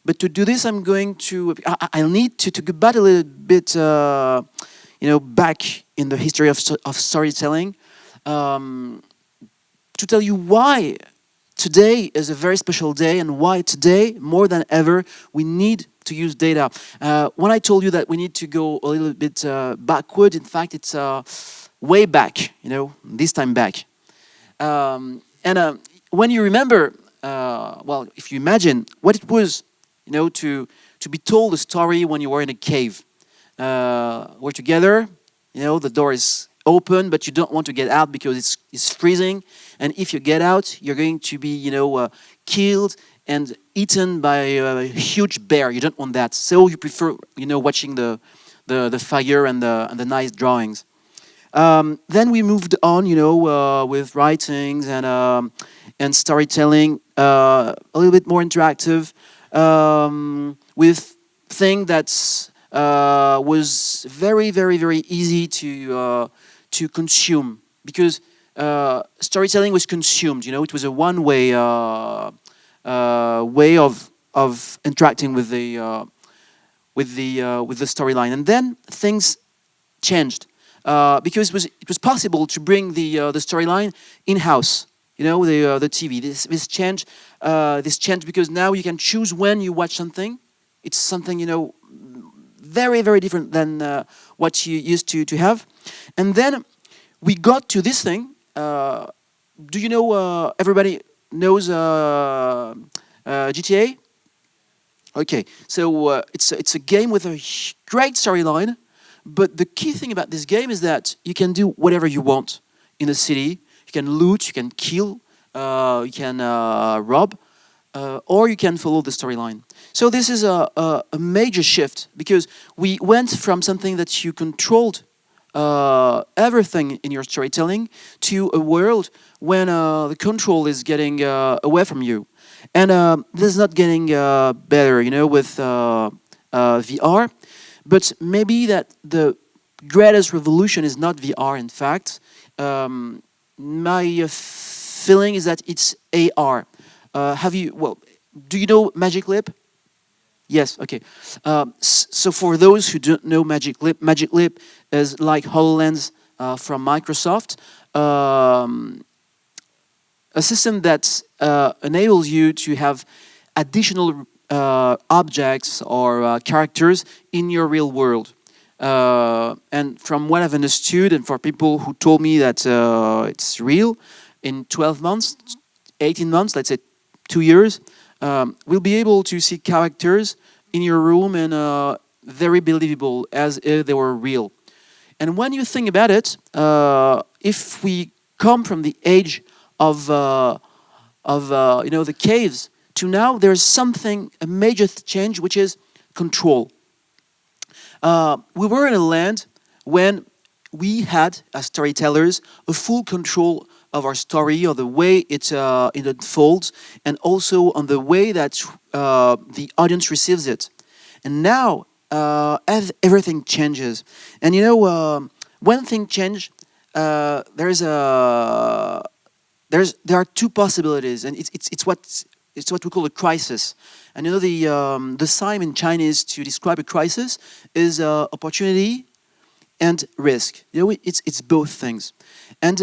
But to do this, I'm going to. I'll need to go back a little bit, back in the history of storytelling, to tell you why today is a very special day, and why today more than ever we need to use data. When I told you that we need to go a little bit backward, in fact, it's way back. This time back. When you remember, if you imagine what it was. To be told a story when you were in a cave. We're together, the door is open, but you don't want to get out because it's freezing. And if you get out, you're going to be, killed and eaten by a huge bear. You don't want that. So you prefer, watching the fire and the nice drawings. Then we moved on, with writings and storytelling, a little bit more interactive. With thing that was very, very, very easy to consume, because storytelling was consumed. It was a one-way way of interacting with the storyline, and then things changed because it was possible to bring the storyline in-house. The TV. This changed because now you can choose when you watch something. It's something very, very different than what you used to have. And then we got to this thing. Do you know? Everybody knows GTA. Okay, so it's a game with a great storyline, but the key thing about this game is that you can do whatever you want in the city. You can loot, you can kill, you can rob, or you can follow the storyline. So this is a major shift, because we went from something that you controlled everything in your storytelling to a world when the control is getting away from you. And this is not getting better, with VR. But maybe that the greatest revolution is not VR, in fact. My feeling is that it's AR. Do you know Magic Leap? Yes, okay. So for those who don't know Magic Leap is like HoloLens from Microsoft, a system that enables you to have additional objects or characters in your real world. And from what I've understood, and for people who told me that it's real, in 12 months, 18 months, let's say 2 years, we'll be able to see characters in your room and very believable, as if they were real. And when you think about it, if we come from the age of the caves to now, there's something, a major change, which is control. We were in a land when we had, as storytellers, a full control of our story, or the way it unfolds, and also on the way that the audience receives it. And now, as everything changes, and when things change, there are two possibilities, and it's what we call a crisis. And the sign in Chinese to describe a crisis is opportunity and risk. It's both things. And